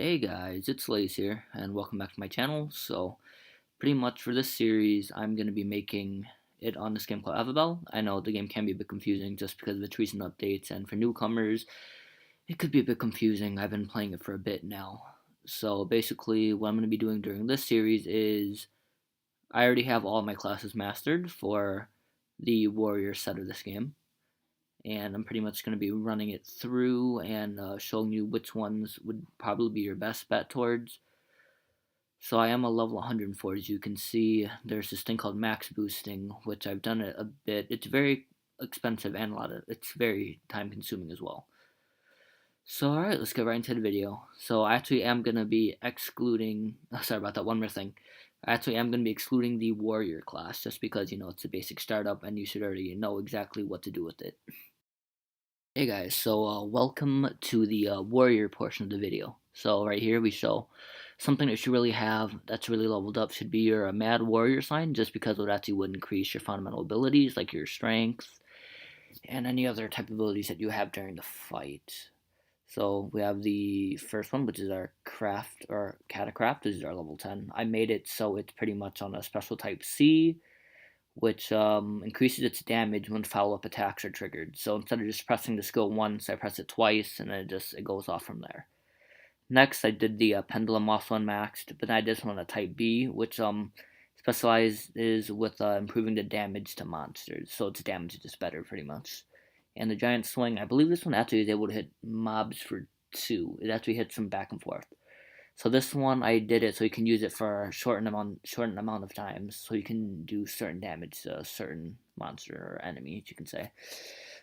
Hey guys, it's Lace here, and welcome back to my channel. So, pretty much for this series, I'm going to be making it on this game called Avabel. I know the game can be a bit confusing just because of its recent updates, and for newcomers, it could be a bit confusing. I've been playing it for a bit now. So, basically, what I'm going to be doing during this series is I already have all my classes mastered for the warrior set of this game, and I'm pretty much going to be running it through and showing you which ones would probably be your best bet towards. So I am a level 104, as you can see. There's this thing called max boosting, which I've done it a bit. It's very expensive and it's very time consuming as well. So alright, let's get right into the video. So I actually am going to be excluding, sorry about that, one more thing. I actually am going to be excluding the warrior class, just because, it's a basic startup and you should already know exactly what to do with it. Hey guys, so welcome to the warrior portion of the video. So right here we show something that you really have that's really leveled up should be your mad warrior sign, just because it actually would increase your fundamental abilities like your strength and any other type of abilities that you have during the fight. So we have the first one, which is our craft or catacraft. This is our level 10. I made it so it's pretty much on a special type C, which increases its damage when follow-up attacks are triggered. So instead of just pressing the skill once, I press it twice, and then it goes off from there. Next, I did the Pendulum also unmaxed, but I did this one on a Type B, which specializes with improving the damage to monsters. So its damage is just better, pretty much. And the Giant Swing, I believe this one actually is able to hit mobs for 2. It actually hits them back and forth. So this one I did it so you can use it for a shortened amount of times, so you can do certain damage to a certain monster or enemy, you can say.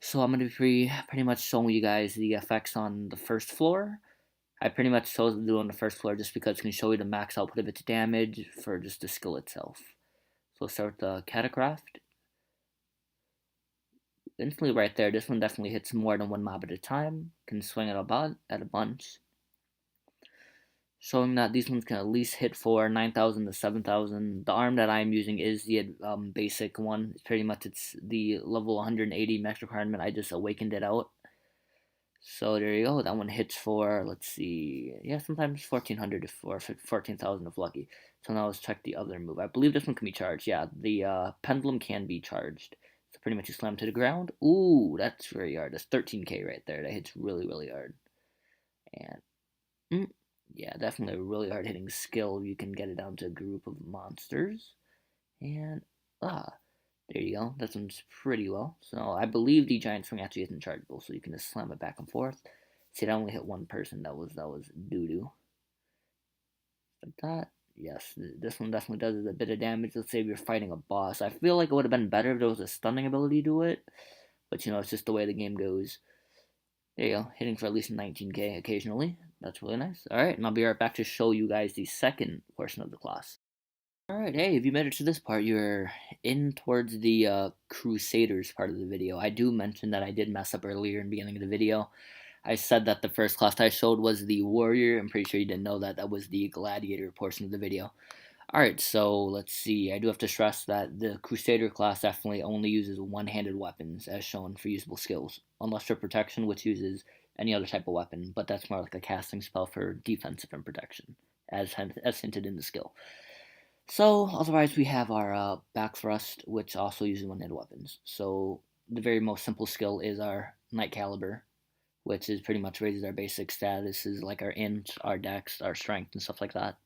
So I'm gonna be pretty much showing you guys the effects on the first floor. I pretty much chose to do it on the first floor just because it can show you the max output of its damage for just the skill itself. So we'll start with the Catacraft. Instantly right there, this one definitely hits more than one mob at a time. Can swing it about at a bunch, showing that these ones can at least hit for 9,000 to 7,000. The arm that I'm using is the basic one. It's pretty much it's the level 180 max requirement. I just awakened it out. So there you go. That one hits for, let's see, yeah, sometimes 1,400 or 14,000 if lucky. So now let's check the other move. I believe this one can be charged. Yeah, the pendulum can be charged. So pretty much you slam to the ground. Ooh, that's very hard. That's 13k right there. That hits really, really hard. And yeah, definitely a really hard hitting skill. You can get it down to a group of monsters. And there you go. That one's pretty well. So I believe the giant swing actually isn't chargeable, so you can just slam it back and forth. See, it only hit one person. That was doo doo. Like that. Yes, this one definitely does a bit of damage. Let's say if you're fighting a boss. I feel like it would have been better if there was a stunning ability to it, but it's just the way the game goes. There you go, hitting for at least 19k occasionally. That's really nice. Alright, and I'll be right back to show you guys the second portion of the class. Alright, hey, if you made it to this part, you're in towards the Crusaders part of the video. I do mention that I did mess up earlier in the beginning of the video. I said that the first class I showed was the Warrior. I'm pretty sure you didn't know that. That was the Gladiator portion of the video. Alright, so let's see. I do have to stress that the Crusader class definitely only uses one-handed weapons, as shown for usable skills, unless for protection, which uses any other type of weapon, but that's more like a casting spell for defensive and protection, as hinted in the skill. So, otherwise we have our back thrust, which also uses one-handed weapons. So, the very most simple skill is our Knight Caliber, which is pretty much raises our basic statuses like our int, our dex, our strength, and stuff like that.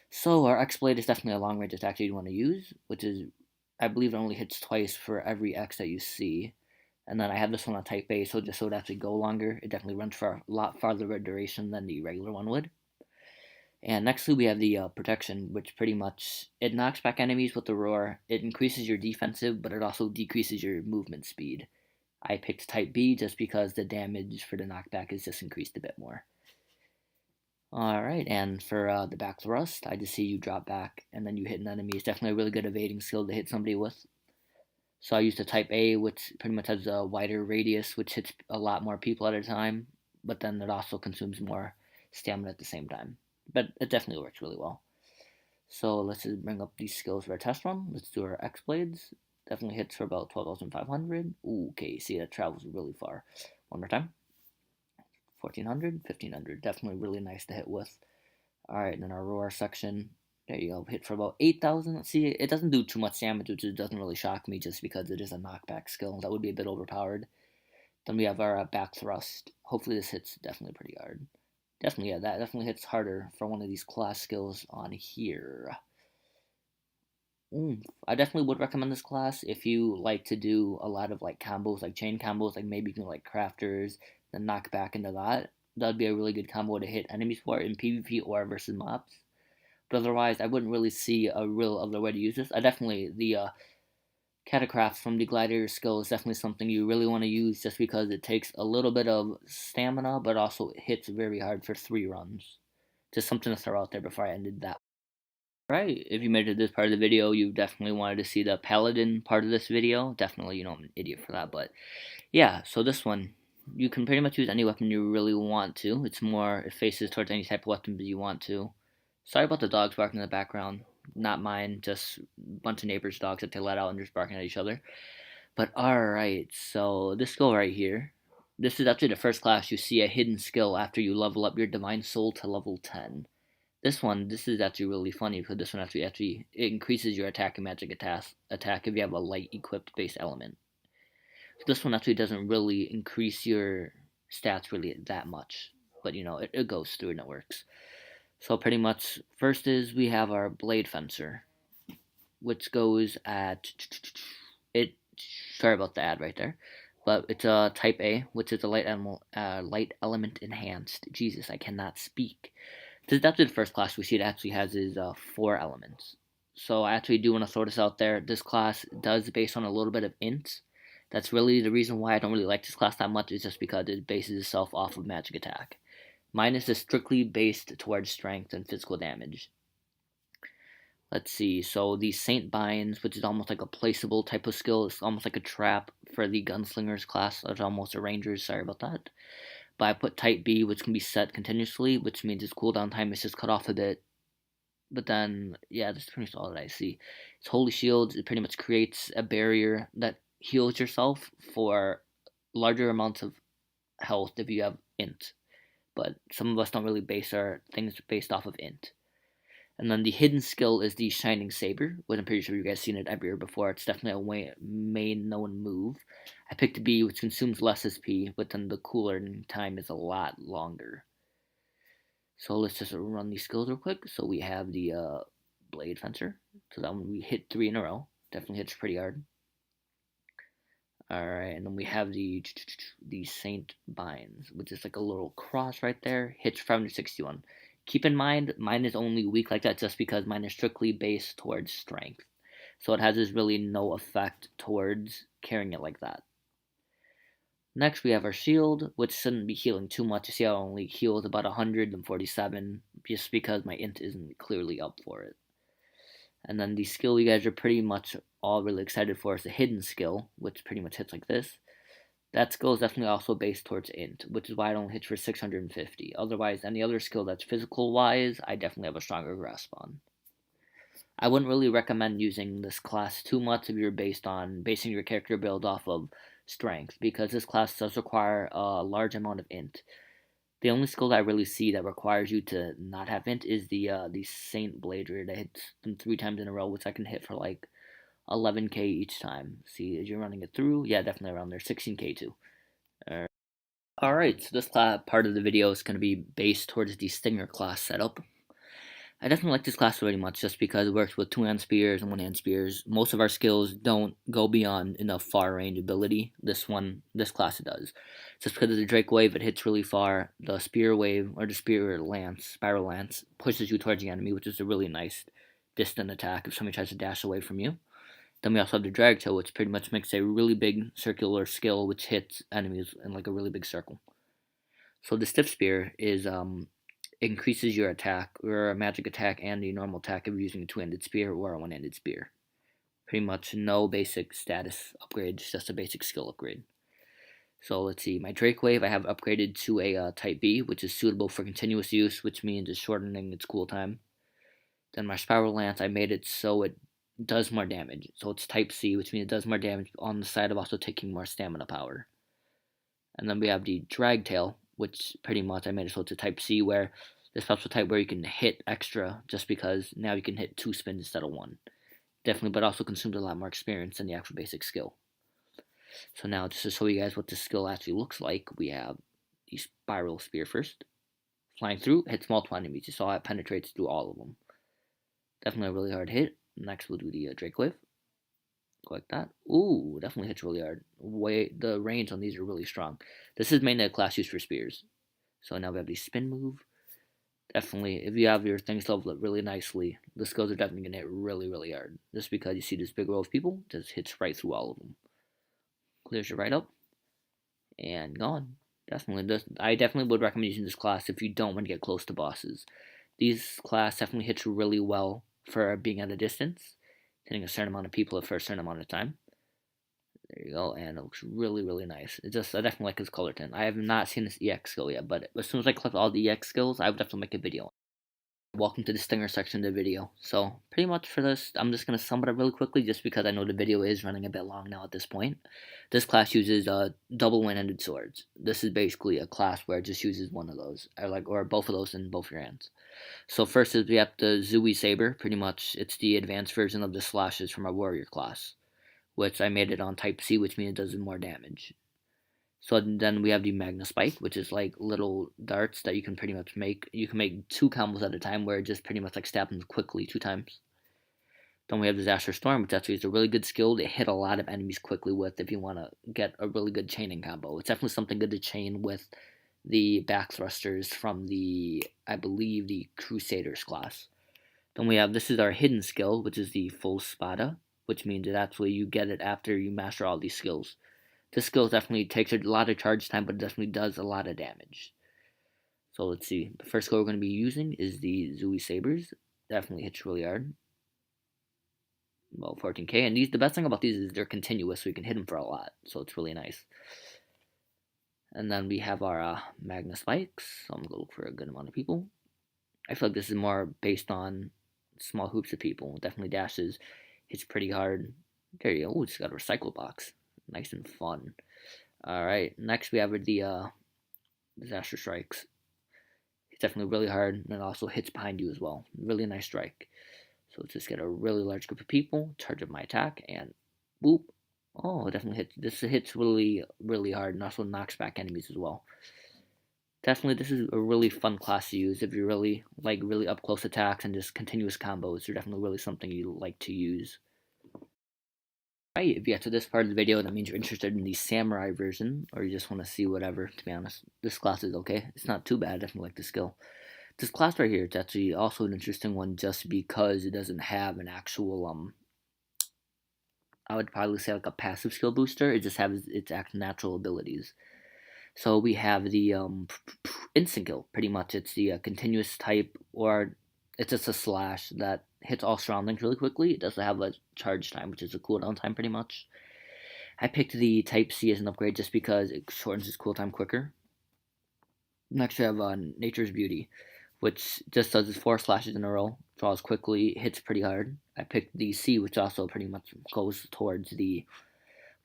So our X-Blade is definitely a long-range attack that you want to use, which is, I believe it only hits twice for every X that you see. And then I have this one on Type A, so just so it actually go longer, it definitely runs for a lot farther duration than the regular one would. And nextly we have the Protection, which pretty much, it knocks back enemies with the Roar, it increases your defensive, but it also decreases your movement speed. I picked Type B just because the damage for the knockback is just increased a bit more. Alright, and for the back thrust, I just see you drop back and then you hit an enemy. It's definitely a really good evading skill to hit somebody with. So I used the Type A, which pretty much has a wider radius, which hits a lot more people at a time, but then it also consumes more stamina at the same time. But it definitely works really well. So let's just bring up these skills for our test run. Let's do our X-Blades. Definitely hits for about 12,500. Ooh, okay, see that travels really far. One more time. 1400, 1500. Definitely really nice to hit with. Alright, and then our roar section. There you go. Hit for about 8,000. See, it doesn't do too much damage, which doesn't really shock me just because it is a knockback skill. That would be a bit overpowered. Then we have our back thrust. Hopefully this hits definitely pretty hard. Definitely, yeah, that definitely hits harder for one of these class skills on here. I definitely would recommend this class if you like to do a lot of like combos, like chain combos, like maybe you can like crafters, then knock back into that. That'd be a really good combo to hit enemies for in PvP or versus mobs. But otherwise, I wouldn't really see a real other way to use this. I definitely the Catacraft from the Gladiator skill is definitely something you really want to use just because it takes a little bit of stamina, but also hits very hard for 3 runs. Just something to throw out there before I ended that. Right, if you made it to this part of the video, you definitely wanted to see the Paladin part of this video. Definitely, I'm an idiot for that, but yeah, so this one, you can pretty much use any weapon you really want to. It faces towards any type of weapon you want to. Sorry about the dogs barking in the background. Not mine, just a bunch of neighbors' dogs that they let out and just barking at each other. But alright, so this skill right here, this is actually the first class you see a hidden skill after you level up your Divine Soul to level 10. This is actually really funny because this one actually it increases your attack and magic attack if you have a light equipped base element. So this one actually doesn't really increase your stats really that much, but it goes through and it works. So pretty much, first is we have our Blade Fencer, which goes at it. Sorry about the ad right there, but it's a Type A, which is a light element enhanced. Jesus, I cannot speak. That's the first class we see it actually has is 4 elements. So I actually do want to throw this out there. This class does based on a little bit of int. That's really the reason why I don't really like this class that much, is just because it bases itself off of magic attack. Minus is strictly based towards strength and physical damage. Let's see, so the Saint Binds, which is almost like a placeable type of skill, it's almost like a trap for the Gunslingers class. It's almost a Rangers, sorry about that. But I put Type B, which can be set continuously, which means its cooldown time is just cut off a bit. But then, yeah, that's pretty much all that I see. It's Holy Shield, it pretty much creates a barrier that heals yourself for larger amounts of health if you have int. But some of us don't really base our things based off of int. And then the hidden skill is the Shining Saber, which I'm pretty sure you guys seen it everywhere before. It's definitely a main known move. I picked B, which consumes less SP, but then the cooler time is a lot longer. So let's just run these skills real quick. So we have the Blade Fencer. So that one we hit 3 in a row. Definitely hits pretty hard. Alright, and then we have the Saint Binds, which is like a little cross right there. Hits 561. Keep in mind, mine is only weak like that just because mine is strictly based towards strength. So it has this really no effect towards carrying it like that. Next we have our shield, which shouldn't be healing too much. You see how it only heals about 147, just because my int isn't clearly up for it. And then the skill you guys are pretty much all really excited for is the hidden skill, which pretty much hits like this. That skill is definitely also based towards int, which is why I don't hit for 650. Otherwise, any other skill that's physical-wise, I definitely have a stronger grasp on. I wouldn't really recommend using this class too much if you're basing your character build off of strength, because this class does require a large amount of int. The only skill that I really see that requires you to not have int is the Saint Blader that hits them 3 times in a row, which I can hit for like 11k each time. See, as you're running it through, yeah, definitely around there, 16k too. Alright, so this part of the video is going to be based towards the Stinger class setup. I definitely like this class very much just because it works with 2-hand spears and 1-hand spears. Most of our skills don't go beyond enough far range ability. This class it does. Just because of the Drake Wave, it hits really far. The Spear Wave, or the Spiral Lance, pushes you towards the enemy, which is a really nice distant attack if somebody tries to dash away from you. Then we also have the Drag Toe, which pretty much makes a really big circular skill, which hits enemies in like a really big circle. So the Stiff Spear is increases your attack, or a magic attack and the normal attack if you're using a 2-handed spear or a 1-handed spear. Pretty much no basic status upgrades, just a basic skill upgrade. So let's see, my Drake Wave I have upgraded to a Type B, which is suitable for continuous use, which means it's shortening its cooltime. Then my Spiral Lance, I made it so it does more damage. So it's Type C, which means it does more damage on the side of also taking more stamina power. And then we have the Drag Tail, which pretty much I made it so it's a type C, where the special type where you can hit extra just because now you can hit 2 spins instead of 1. Definitely, but also consumes a lot more experience than the actual basic skill. So now, just to show you guys what this skill actually looks like, we have the Spiral Spear first. Flying through, hits multiple enemies. You saw it penetrates through all of them. Definitely a really hard hit. Next, we'll do the Drake Wave. Go like that. Ooh, definitely hits really hard. The range on these are really strong. This is mainly a class used for spears. So now we have the Spin move. Definitely, if you have your things leveled up really nicely, the skills are definitely going to hit really, really hard. Just because you see this big row of people, just hits right through all of them. Clears you right up. And gone. Definitely, I definitely would recommend using this class if you don't want to get close to bosses. These class definitely hits really well for being at a distance, hitting a certain amount of people for a certain amount of time. There you go, and it looks really, really nice. I definitely like his color tint. I have not seen this EX skill yet, but as soon as I collect all the EX skills, I would definitely make a video. Welcome to the stinger section of the video. So pretty much for this, I'm just going to sum it up really quickly just because I know the video is running a bit long now at this point. This class uses double one-handed swords. This is basically a class where it just uses one of those, or both of those in both your hands. So first is we have the Zui Saber. Pretty much it's the advanced version of the slashes from our warrior class, which I made it on type C, which means it does more damage. So then we have the Magna Spike, which is like little darts that you can pretty much make. You can make 2 combos at a time, where it just pretty much like stab them quickly 2 times. Then we have Disaster Storm, which actually is a really good skill to hit a lot of enemies quickly with if you want to get a really good chaining combo. It's definitely something good to chain with the back thrusters from I believe, the Crusaders class. Then we have, this is our hidden skill, which is the Full Spada, which means that actually you get it after you master all these skills. This skill definitely takes a lot of charge time, but it definitely does a lot of damage. So let's see. The first skill we're going to be using is the Zui Sabers. Definitely hits really hard. Well, 14k. And the best thing about these is they're continuous, so you can hit them for a lot. So it's really nice. And then we have our Magna Spikes. So I'm going to look for a good amount of people. I feel like this is more based on small hoops of people. Definitely dashes. Hits pretty hard. There you go. Ooh, it's got a recycle box. Nice and fun. Alright, next we have the Disaster Strikes. It's definitely really hard, and it also hits behind you as well. Really nice strike. So let's just get a really large group of people, charge up my attack, and boop. Oh, it definitely hits. This hits really, really hard, and also knocks back enemies as well. Definitely, this is a really fun class to use if you really like really up close attacks and just continuous combos. They're definitely really something you like to use. Right, if you get to this part of the video, that means you're interested in the samurai version, or you just want to see whatever, to be honest. This class is okay. It's not too bad. I definitely like the skill. This class right here, it's actually also an interesting one just because it doesn't have an actual, I would probably say like a passive skill booster. It just has its actual natural abilities. So we have the instant kill, pretty much. It's the continuous type, or it's just a slash that hits all surroundings really quickly. It doesn't have a charge time, which is a cooldown time pretty much. I picked the type C as an upgrade just because it shortens its cooldown quicker. Next we have Nature's Beauty, which just does its 4 slashes in a row, draws quickly, hits pretty hard. I picked the C, which also pretty much goes towards the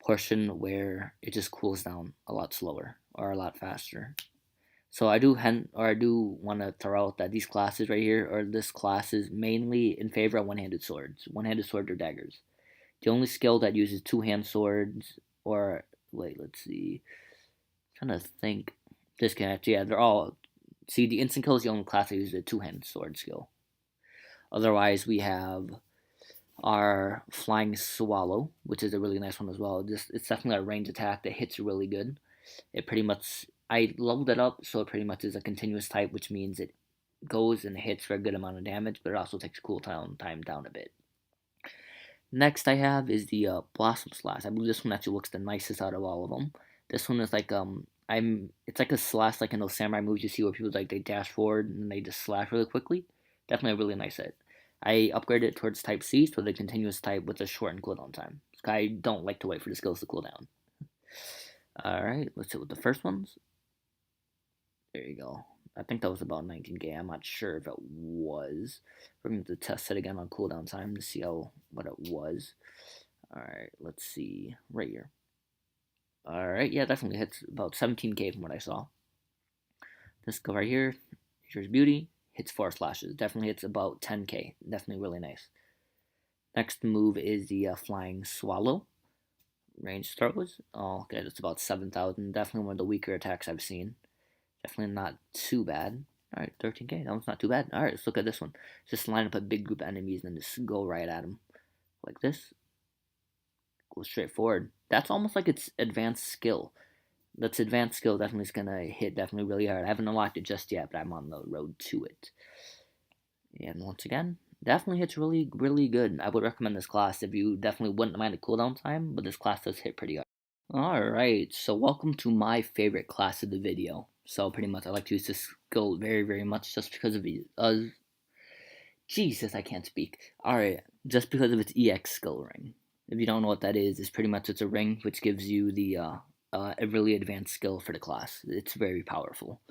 portion where it just cools down a lot slower or a lot faster. So I do want to throw out that these classes right here, or this class, is mainly in favor of one-handed swords. One-handed swords or daggers. The only skill that uses two-hand swords, or wait, let's see. I'm trying to think. Disconnect. Yeah, they're all. See, the instant kill is the only class that uses a two-hand sword skill. Otherwise, we have our Flying Swallow, which is a really nice one as well. It's definitely a range attack that hits really good. It pretty much, I leveled it up, so it pretty much is a continuous type, which means it goes and hits for a good amount of damage, but it also takes cooldown time down a bit. Next I have is the Blossom Slash. I believe this one actually looks the nicest out of all of them. This one is like it's like a slash like in those samurai movies you see where people like they dash forward and they just slash really quickly. Definitely a really nice hit. I upgraded it towards type C, so the continuous type with a shortened cooldown time. I don't like to wait for the skills to cool down. Alright, let's hit with the first ones. There you go. I think that was about 19k. I'm not sure if it was. We're going to test it again on cooldown time to see what it was. Alright, let's see. Right here. Alright, yeah, definitely hits about 17k from what I saw. This skill right here, Nature's Beauty, hits 4 slashes. Definitely hits about 10k. Definitely really nice. Next move is the Flying Swallow. Range throws. Oh, okay, that's about 7,000. Definitely one of the weaker attacks I've seen. Definitely not too bad. Alright, 13k. That one's not too bad. Alright, let's look at this one. Just line up a big group of enemies and just go right at them. Like this. Go straight forward. That's almost like it's advanced skill. That's advanced skill definitely is gonna hit definitely really hard. I haven't unlocked it just yet, but I'm on the road to it. And once again, definitely hits really, really good. I would recommend this class if you definitely wouldn't mind the cooldown time, but this class does hit pretty hard. Alright, so welcome to my favorite class of the video. So pretty much I like to use this skill very, very much just because of the, Jesus, I can't speak. Alright, just because of its EX skill ring. If you don't know what that is, it's pretty much it's a ring which gives you the, a really advanced skill for the class. It's very powerful.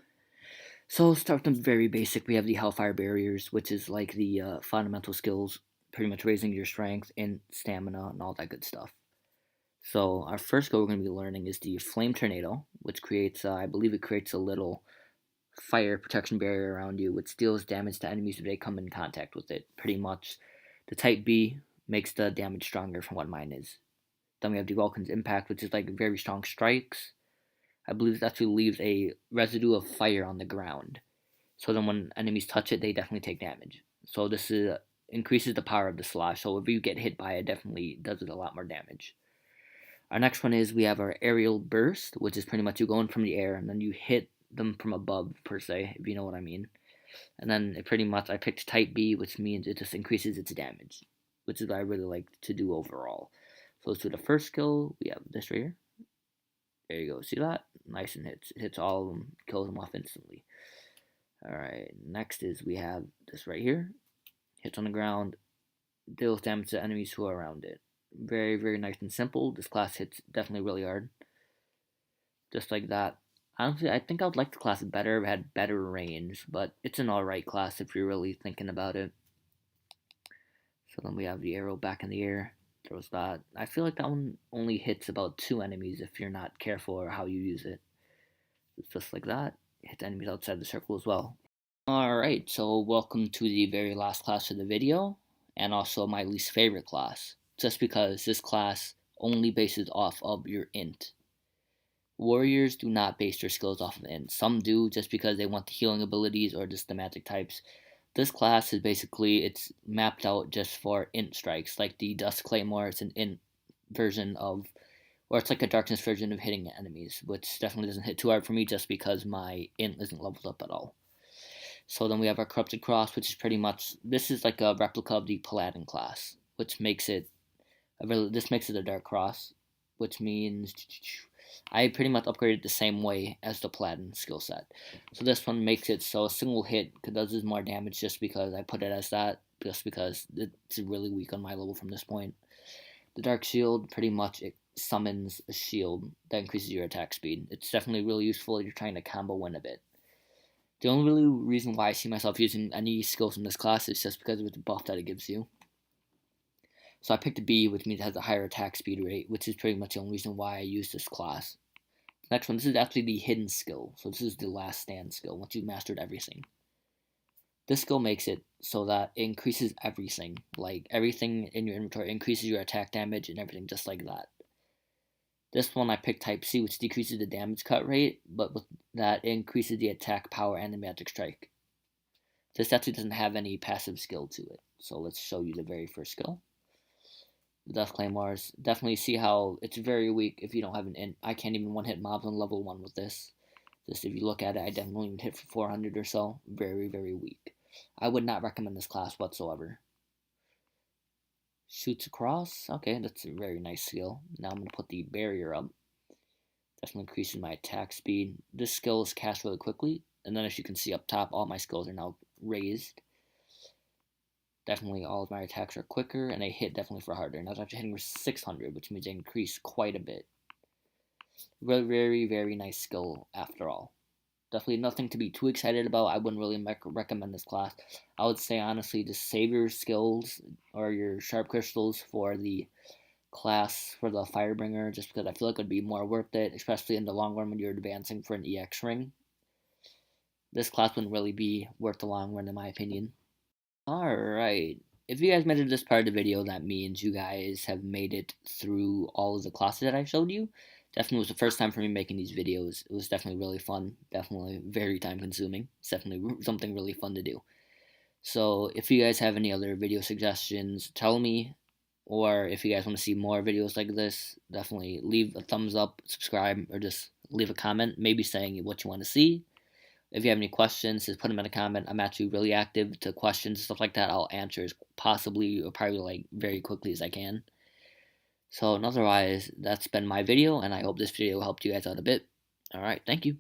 So start from very basic. We have the Hellfire Barriers, which is like the fundamental skills, pretty much raising your strength and stamina and all that good stuff. So our first skill we're going to be learning is the Flame Tornado, which creates, I believe it creates a little fire protection barrier around you, which deals damage to enemies if they come in contact with it. Pretty much, the Type B makes the damage stronger from what mine is. Then we have the Vulcan's Impact, which is like very strong strikes. I believe it actually leaves a residue of fire on the ground. So then when enemies touch it, they definitely take damage. So this increases the power of the slash. So if you get hit by it, definitely does it a lot more damage. Our next one is we have our Aerial Burst, which is pretty much you go in from the air and then you hit them from above, per se, if you know what I mean. And then it pretty much, I picked Type B, which means it just increases its damage, which is what I really like to do overall. So let's do the first skill. We have this right here. There you go. See that? Nice and hits. It hits all of them, kills them off instantly. Alright, next is we have this right here. Hits on the ground, deals damage to enemies who are around it. Very, very nice and simple. This class hits definitely really hard. Just like that. Honestly, I think I would like the class better if it had better range, but it's an alright class if you're really thinking about it. So then we have the arrow back in the air. Throws that. I feel like that one only hits about 2 enemies if you're not careful or how you use it. It's just like that. Hit enemies outside the circle as well. Alright, so welcome to the very last class of the video, and also my least favorite class, just because this class only bases off of your int. Warriors do not base their skills off of int. Some do just because they want the healing abilities or just the magic types. This class is basically, it's mapped out just for int strikes, like the Dust Claymore. It's an int version of, or it's like a darkness version of hitting enemies, which definitely doesn't hit too hard for me just because my int isn't leveled up at all. So then we have our Corrupted Cross, which is pretty much, this is like a replica of the Paladin class, which makes it, this makes it a Dark Cross, which means I pretty much upgraded the same way as the Paladin skill set. So this one makes it so a single hit does more damage just because I put it as that, just because it's really weak on my level from this point. The Dark Shield, pretty much it summons a shield that increases your attack speed. It's definitely really useful if you're trying to combo win a bit. The only really reason why I see myself using any skills in this class is just because of the buff that it gives you. So I picked a B, which means it has a higher attack speed rate, which is pretty much the only reason why I use this class. Next one, this is actually the hidden skill. So this is the last stand skill, once you've mastered everything. This skill makes it so that it increases everything. Like, everything in your inventory increases your attack damage and everything just like that. This one I picked Type C, which decreases the damage cut rate, but with that it increases the attack power and the magic strike. This actually doesn't have any passive skill to it. So let's show you the very first skill. The Dust Claymores. Definitely see how it's very weak if you don't have an int. I can't even one-hit mobs on level 1 with this. Just if you look at it, I definitely even hit for 400 or so. Very, very weak. I would not recommend this class whatsoever. Shoots across. Okay, that's a very nice skill. Now I'm going to put the barrier up. Definitely increasing my attack speed. This skill is cast really quickly. And then as you can see up top, all my skills are now raised. Definitely all of my attacks are quicker, and they hit definitely for harder. And I was actually hitting for 600, which means they increase quite a bit. Very, very, very nice skill after all. Definitely nothing to be too excited about. I wouldn't really recommend this class. I would say, honestly, just save your skills or your sharp crystals for the class for the Firebringer, just because I feel like it would be more worth it, especially in the long run when you're advancing for an EX ring. this class wouldn't really be worth the long run in my opinion. Alright. If you guys made it to this part of the video, that means you guys have made it through all of the classes that I showed you. Definitely was the first time for me making these videos. It was definitely really fun. Definitely very time consuming. It's definitely something really fun to do. So if you guys have any other video suggestions, tell me. Or if you guys want to see more videos like this, definitely leave a thumbs up, subscribe, or just leave a comment, maybe saying what you want to see. If you have any questions, just put them in a comment. I'm actually really active to questions, stuff like that. I'll answer as possibly or probably like very quickly as I can. So otherwise, that's been my video, and I hope this video helped you guys out a bit. Alright, thank you.